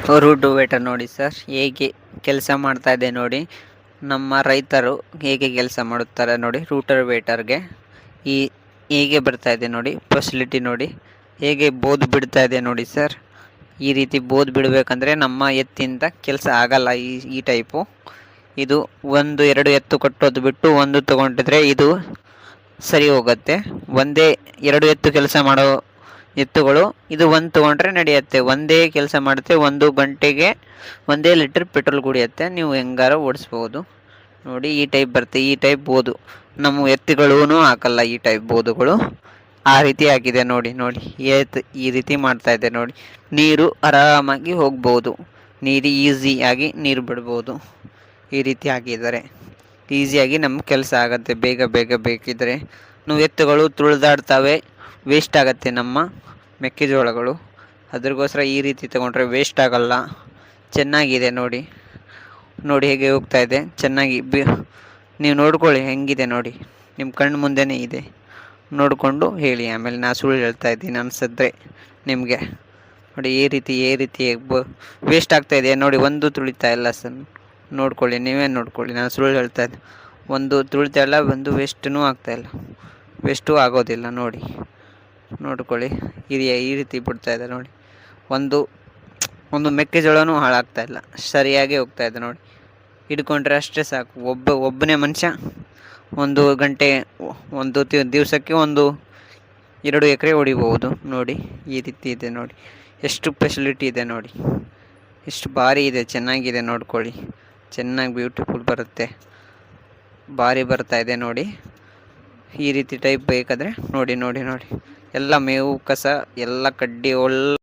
ರೂಟೋವೇಟರ್ ನೋಡಿ ಸರ್, ಹೇಗೆ ಕೆಲಸ ಮಾಡ್ತಾ ಇದೆ ನೋಡಿ. ನಮ್ಮ ರೈತರು ಹೇಗೆ ಕೆಲಸ ಮಾಡುತ್ತಾರೆ ನೋಡಿ. ರೂಟೋವೇಟರ್ಗೆ ಈ ಹೇಗೆ ಬರ್ತಾ ಇದೆ ನೋಡಿ, ಫೆಸಿಲಿಟಿ ನೋಡಿ, ಹೇಗೆ ಬೋದ್ ಬಿಡ್ತಾ ಇದೆ ನೋಡಿ ಸರ್. ಈ ರೀತಿ ಬೋದ್ ಬಿಡಬೇಕಂದ್ರೆ ನಮ್ಮ ಎತ್ತಿಂದ ಕೆಲಸ ಆಗಲ್ಲ. ಈ ಟೈಪು ಇದು 1-2 ಎತ್ತು ಕಟ್ಟೋದು ಬಿಟ್ಟು ಒಂದು ತಗೊಂಡಿದ್ರೆ ಇದು ಸರಿ ಹೋಗುತ್ತೆ. 1-2 ಎತ್ತು ಕೆಲಸ ಮಾಡೋ ಎತ್ತುಗಳು ಇದು ಒಂದು ತೊಗೊಂಡ್ರೆ ನಡೆಯುತ್ತೆ. ಒಂದೇ ಕೆಲಸ ಮಾಡುತ್ತೆ. 1 ಗಂಟೆಗೆ 1 ಲೀಟರ್ ಪೆಟ್ರೋಲ್ ಕುಡಿಯುತ್ತೆ. ನೀವು ಹೆಂಗಾರ ಓಡಿಸ್ಬೋದು ನೋಡಿ. ಈ ಟೈಪ್ ಬರುತ್ತೆ. ಈ ಟೈಪ್ ಬೋದು ನಮ್ಮ ಎತ್ತುಗಳೂ ಹಾಕಲ್ಲ. ಈ ಟೈಪ್ ಬೋದುಗಳು ಆ ರೀತಿ ಆಗಿದೆ ನೋಡಿ. ಈ ರೀತಿ ಮಾಡ್ತಾ ಇದೆ ನೋಡಿ. ನೀರು ಆರಾಮಾಗಿ ಹೋಗ್ಬೋದು. ಈಸಿಯಾಗಿ ನೀರು ಬಿಡ್ಬೋದು. ಈ ರೀತಿ ಹಾಕಿದ್ದಾರೆ. ಈಸಿಯಾಗಿ ನಮ್ಮ ಕೆಲಸ ಆಗುತ್ತೆ. ಬೇಗ ಬೇಕಿದ್ರೆ ನಾವು ಎತ್ತುಗಳು ತುಳಿದಾಡ್ತವೆ, ವೇಸ್ಟ್ ಆಗುತ್ತೆ ನಮ್ಮ ಮೆಕ್ಕೆಜೋಳಗಳು. ಅದ್ರಗೋಸ್ಕರ ಈ ರೀತಿ ತಗೊಂಡ್ರೆ ವೇಸ್ಟ್ ಆಗಲ್ಲ. ಚೆನ್ನಾಗಿದೆ ನೋಡಿ ಹೇಗೆ ಹೋಗ್ತಾ ಇದೆ ಚೆನ್ನಾಗಿ. ನೀವು ನೋಡ್ಕೊಳ್ಳಿ ಹೆಂಗಿದೆ ನೋಡಿ, ನಿಮ್ಮ ಕಣ್ಣು ಮುಂದೆನೇ ಇದೆ. ನೋಡಿಕೊಂಡು ಹೇಳಿ. ಆಮೇಲೆ ನಾನು ಸುಳ್ಳು ಹೇಳ್ತಾ ಇದ್ದೀನಿ ಅನಿಸಿದ್ರೆ ನಿಮಗೆ ನೋಡಿ. ಈ ರೀತಿ ವೇಸ್ಟ್ ಆಗ್ತಾಯಿದೆ ನೋಡಿ. ಒಂದು ತುಳಿತಾ ಇಲ್ಲ ಸರ್, ನೋಡ್ಕೊಳ್ಳಿ, ನೀವೇ ನೋಡ್ಕೊಳ್ಳಿ. ನಾನು ಸುಳ್ಳು ಹೇಳ್ತಾ ಇದ್ದೆ. ಒಂದು ತುಳಿತಾ ಇಲ್ಲ, ಒಂದು ವೇಸ್ಟೂ ಆಗ್ತಾಯಿಲ್ಲ, ವೇಸ್ಟೂ ಆಗೋದಿಲ್ಲ ನೋಡಿ. ನೋಡ್ಕೊಳ್ಳಿ ಈ ರೀತಿ ಬಿಡ್ತಾ ಇದೆ ನೋಡಿ. ಒಂದು ಮೆಕ್ಕೆಜೋಳನೂ ಹಾಳಾಗ್ತಾ ಇಲ್ಲ, ಸರಿಯಾಗಿ ಹೋಗ್ತಾ ಇದೆ ನೋಡಿ. ಹಿಡ್ಕೊಂಡ್ರೆ ಅಷ್ಟೇ ಸಾಕು. ಒಬ್ಬನೇ ಮನುಷ್ಯ 1 ಗಂಟೆ ದಿವಸಕ್ಕೆ 1-2 ಎಕರೆ ಹೊಡಿಬಹುದು ನೋಡಿ. ಈ ರೀತಿ ಇದೆ ನೋಡಿ. ಎಷ್ಟು ಫೆಸಿಲಿಟಿ ಇದೆ ನೋಡಿ, ಎಷ್ಟು ಭಾರಿ ಇದೆ, ಚೆನ್ನಾಗಿದೆ. ನೋಡ್ಕೊಳ್ಳಿ, ಚೆನ್ನಾಗಿ ಬ್ಯೂಟಿಫುಲ್ ಬರುತ್ತೆ, ಭಾರಿ ಬರ್ತಾ ಇದೆ ನೋಡಿ. ಈ ರೀತಿ ಟೈಪ್ ಬೇಕಾದರೆ ನೋಡಿ. ಎಲ್ಲ ಮೇವು ಕಸ ಎಲ್ಲ ಕಡ್ಡಿ